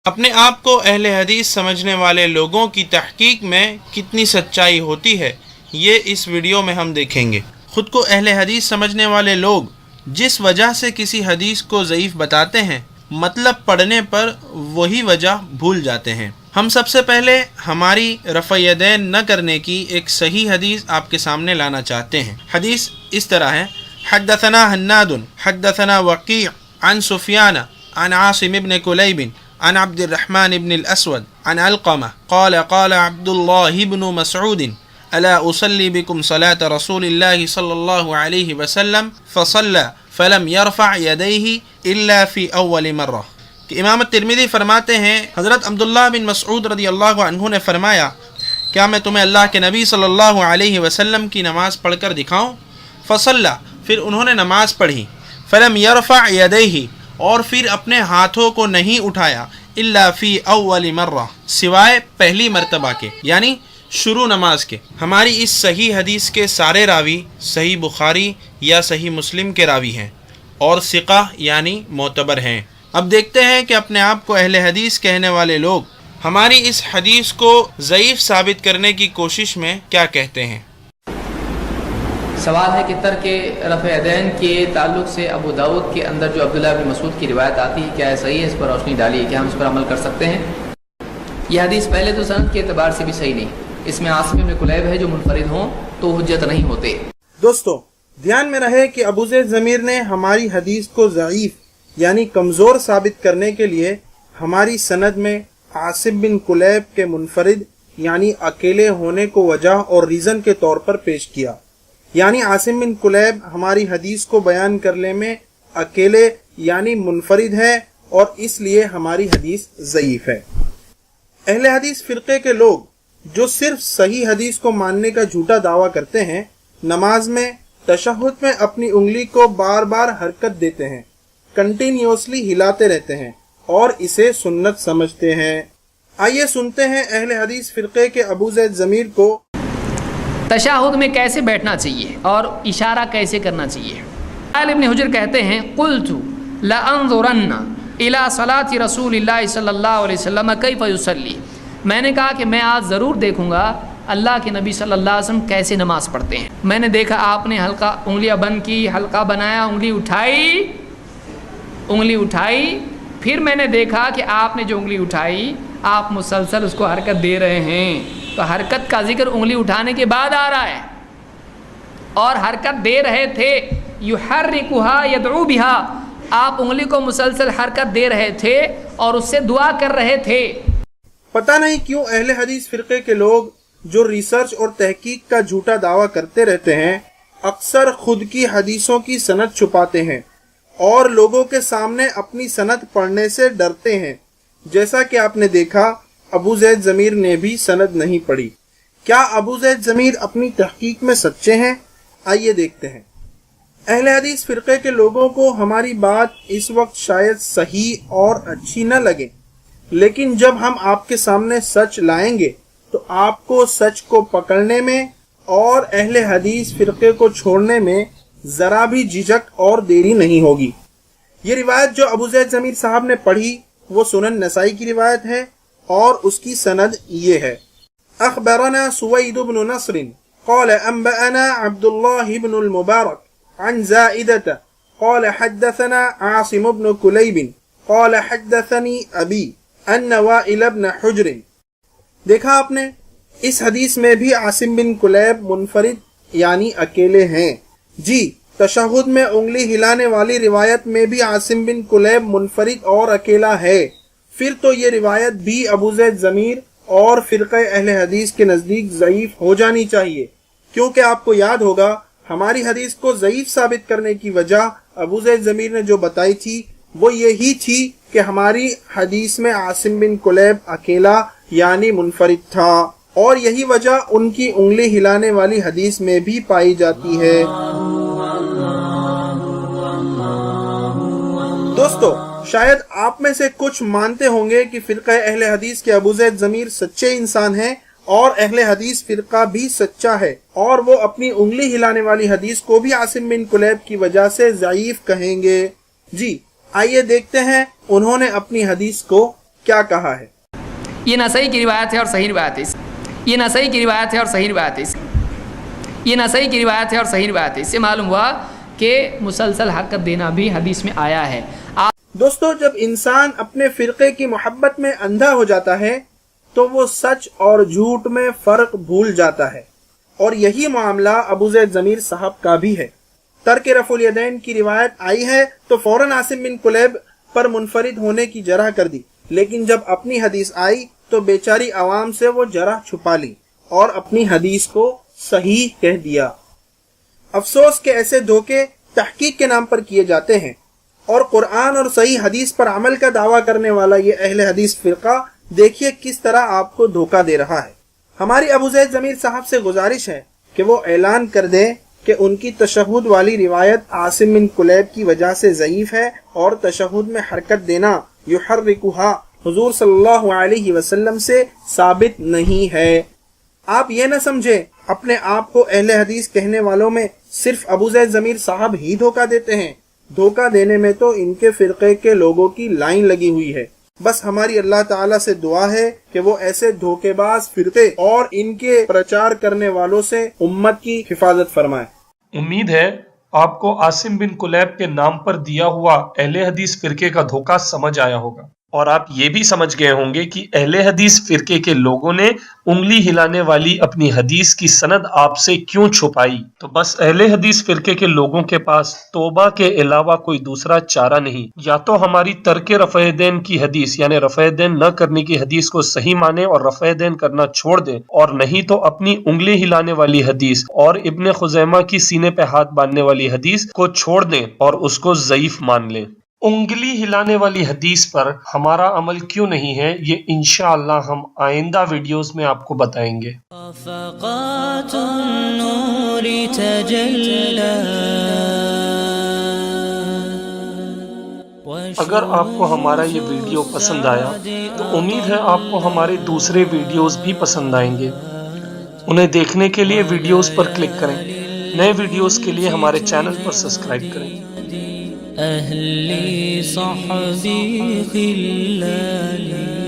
اپنے آپ کو اہل حدیث سمجھنے والے لوگوں کی تحقیق میں کتنی سچائی ہوتی ہے، یہ اس ویڈیو میں ہم دیکھیں گے۔ خود کو اہل حدیث سمجھنے والے لوگ جس وجہ سے کسی حدیث کو ضعیف بتاتے ہیں، مطلب پڑھنے پر وہی وجہ بھول جاتے ہیں۔ ہم سب سے پہلے ہماری رفع یدین نہ کرنے کی ایک صحیح حدیث آپ کے سامنے لانا چاہتے ہیں۔ حدیث اس طرح ہے: حدثنا حناد حدثنا وقیع عن سفیان عن عاصم بن کلیب عن عبد الرحمن بن الاسود عن علقمہ قال قال عبد اللہ بن مسعود الا اصلی بکم صلاة رسول اللہ صلی اللہ علیہ وسلم فصلى فلم يرفع یدیہ الا فی اول مرہ۔ کہ امام ترمذی فرماتے ہیں حضرت عبداللہ بن مسعود رضی اللہ عنہ نے فرمایا، کیا میں تمہیں اللہ کے نبی صلی اللہ علیہ وسلم کی نماز پڑھ کر دکھاؤں؟ فصلى، پھر انہوں نے نماز پڑھی، فلم يرفع یدیہ، اور پھر اپنے ہاتھوں کو نہیں اٹھایا، الا فی اول مرہ، سوائے پہلی مرتبہ کے، یعنی شروع نماز کے۔ ہماری اس صحیح حدیث کے سارے راوی صحیح بخاری یا صحیح مسلم کے راوی ہیں اور ثقہ یعنی معتبر ہیں۔ اب دیکھتے ہیں کہ اپنے آپ کو اہل حدیث کہنے والے لوگ ہماری اس حدیث کو ضعیف ثابت کرنے کی کوشش میں کیا کہتے ہیں۔ سوال ہے کہ ترک رفع یدین کے تعلق سے ابو داؤد کے اندر جو عبداللہ بن مسعود کی روایت آتی ہے، کیا یہ صحیح ہے؟ اس پر روشنی ڈالیے، کیا ہم اس پر عمل کر سکتے ہیں؟ یہ حدیث پہلے تو سند کے اعتبار سے بھی صحیح نہیں، اس میں عاصم بن کلیب ہے جو منفرد ہوں تو حجت نہیں ہوتے۔ دوستو دھیان میں رہے کہ ابو زید ضمیر نے ہماری حدیث کو ضعیف یعنی کمزور ثابت کرنے کے لیے ہماری سند میں عاصم بن کلیب کے منفرد یعنی اکیلے ہونے کو وجہ اور ریزن کے طور پر پیش کیا، یعنی عاصم بن کلیب ہماری حدیث کو بیان کرنے میں اکیلے یعنی منفرد ہے اور اس لیے ہماری حدیث ضعیف ہے۔ اہل حدیث فرقے کے لوگ جو صرف صحیح حدیث کو ماننے کا جھوٹا دعویٰ کرتے ہیں، نماز میں تشہد میں اپنی انگلی کو بار بار حرکت دیتے ہیں، کنٹینیوسلی ہلاتے رہتے ہیں اور اسے سنت سمجھتے ہیں۔ آئیے سنتے ہیں اہل حدیث فرقے کے ابو زید ضمیر کو تشہد میں کیسے بیٹھنا چاہیے اور اشارہ کیسے کرنا چاہیے۔ وائل ابن حجر کہتے ہیں قلت لانظرن الی صلاۃ رسول اللہ صلی اللہ علیہ وسلم کیف یصلی، میں نے کہا کہ میں آج ضرور دیکھوں گا اللہ کے نبی صلی اللہ علیہ وسلم کیسے نماز پڑھتے ہیں۔ میں نے دیکھا آپ نے حلقہ انگلیاں بند کی، حلقہ بنایا، انگلی اٹھائی، پھر میں نے دیکھا کہ آپ نے جو انگلی اٹھائی آپ مسلسل اس کو حرکت دے رہے ہیں، تو حرکت کا ذکر انگلی اٹھانے کے بعد آ رہا ہے، اور حرکت دے رہے تھے، یحرکھا یدعو بہا، آپ انگلی کو مسلسل حرکت دے رہے تھے اور اس سے دعا کر رہے تھے۔ پتہ نہیں کیوں اہل حدیث فرقے کے لوگ جو ریسرچ اور تحقیق کا جھوٹا دعویٰ کرتے رہتے ہیں، اکثر خود کی حدیثوں کی سند چھپاتے ہیں اور لوگوں کے سامنے اپنی سند پڑھنے سے ڈرتے ہیں، جیسا کہ آپ نے دیکھا ابو زید ضمیر نے بھی سند نہیں پڑھی۔ کیا ابو زید ضمیر اپنی تحقیق میں سچے ہیں؟ آئیے دیکھتے ہیں۔ اہل حدیث فرقے کے لوگوں کو ہماری بات اس وقت شاید صحیح اور اچھی نہ لگے، لیکن جب ہم آپ کے سامنے سچ لائیں گے تو آپ کو سچ کو پکڑنے میں اور اہل حدیث فرقے کو چھوڑنے میں ذرا بھی جھجک اور دیری نہیں ہوگی۔ یہ روایت جو ابو زید ضمیر صاحب نے پڑھی وہ سنن نسائی کی روایت ہے اور اس کی سند یہ ہے: اخبرنا سوید بن نصر قال انبأنا عبد الله بن المبارك عن زائدة قال حدثنا عاصم بن كليب قال حدثني ابي ان وائل بن حجر۔ دیکھا آپ نے، اس حدیث میں بھی عاصم بن کلیب منفرد یعنی اکیلے ہیں۔ جی، تشہد میں انگلی ہلانے والی روایت میں بھی عاصم بن کلیب منفرد اور اکیلا ہے۔ پھر تو یہ روایت بھی ابو زید ضمیر اور فرقہ اہل حدیث کے نزدیک ضعیف ہو جانی چاہیے، کیونکہ آپ کو یاد ہوگا ہماری حدیث کو ضعیف ثابت کرنے کی وجہ ابو زید ضمیر نے جو بتائی تھی وہ یہی تھی کہ ہماری حدیث میں عاصم بن کلیب اکیلا یعنی منفرد تھا، اور یہی وجہ ان کی انگلی ہلانے والی حدیث میں بھی پائی جاتی ہے۔ دوستو شاید آپ میں سے کچھ مانتے ہوں گے کہ فرقہ اہل حدیث کے ابو زید ضمیر سچے انسان ہیں اور اہل حدیث فرقہ بھی سچا ہے، اور وہ اپنی انگلی ہلانے والی حدیث کو بھی عاصم بن کلیب کی وجہ سے ضعیف کہیں گے۔ جی آئیے دیکھتے ہیں انہوں نے اپنی حدیث کو کیا کہا ہے۔ یہ نسائی کی روایت ہے اور صحیح روایت ہے، یہ نسائی کی روایت ہے اور صحیح روایت ہے، یہ نسائی کی روایت ہے اور صحیح روایت ہے۔ اس سے معلوم ہوا کہ مسلسل حرکت دینا بھی حدیث میں آیا ہے۔ دوستو، جب انسان اپنے فرقے کی محبت میں اندھا ہو جاتا ہے تو وہ سچ اور جھوٹ میں فرق بھول جاتا ہے، اور یہی معاملہ ابو زید ضمیر صاحب کا بھی ہے۔ ترک رفع الیدین کی روایت آئی ہے تو فوراً عاصم بن کلیب پر منفرد ہونے کی جرح کر دی، لیکن جب اپنی حدیث آئی تو بیچاری عوام سے وہ جرح چھپا لی اور اپنی حدیث کو صحیح کہہ دیا۔ افسوس کہ ایسے دھوکے تحقیق کے نام پر کیے جاتے ہیں، اور قرآن اور صحیح حدیث پر عمل کا دعویٰ کرنے والا یہ اہل حدیث فرقہ دیکھیے کس طرح آپ کو دھوکہ دے رہا ہے۔ ہماری ابو زید ضمیر صاحب سے گزارش ہے کہ وہ اعلان کر دیں کہ ان کی تشہد والی روایت عاصم بن کلیب کی وجہ سے ضعیف ہے، اور تشہد میں حرکت دینا یحرکھا حضور صلی اللہ علیہ وسلم سے ثابت نہیں ہے۔ آپ یہ نہ سمجھے اپنے آپ کو اہل حدیث کہنے والوں میں صرف ابو زید ضمیر صاحب ہی دھوکہ دیتے ہیں، دھوکہ دینے میں تو ان کے فرقے کے لوگوں کی لائن لگی ہوئی ہے۔ بس ہماری اللہ تعالیٰ سے دعا ہے کہ وہ ایسے دھوکے باز فرقے اور ان کے پرچار کرنے والوں سے امت کی حفاظت فرمائے۔ امید ہے آپ کو عاصم بن کلیب کے نام پر دیا ہوا اہل حدیث فرقے کا دھوکہ سمجھ آیا ہوگا، اور آپ یہ بھی سمجھ گئے ہوں گے کہ اہل حدیث فرقے کے لوگوں نے انگلی ہلانے والی اپنی حدیث کی سند آپ سے کیوں چھپائی۔ تو بس اہل حدیث فرقے کے لوگوں کے پاس توبہ کے علاوہ کوئی دوسرا چارہ نہیں، یا تو ہماری ترک رفع دین کی حدیث یعنی رفع دین نہ کرنے کی حدیث کو صحیح مانیں اور رفع دین کرنا چھوڑ دیں، اور نہیں تو اپنی انگلی ہلانے والی حدیث اور ابن خزیمہ کی سینے پہ ہاتھ باندھنے والی حدیث کو چھوڑ دیں اور اس کو ضعیف مان لیں۔ انگلی ہلانے والی حدیث پر ہمارا عمل کیوں نہیں ہے، یہ انشاءاللہ ہم آئندہ ویڈیوز میں آپ کو بتائیں گے۔ صفقات النور تجلى۔ اگر آپ کو ہمارا یہ ویڈیو پسند آیا تو امید ہے آپ کو ہمارے دوسرے ویڈیوز بھی پسند آئیں گے۔ انہیں دیکھنے کے لیے ویڈیوز پر کلک کریں، نئے ویڈیوز کے لیے ہمارے چینل پر سبسکرائب کریں۔ أهلي صحبي خلاني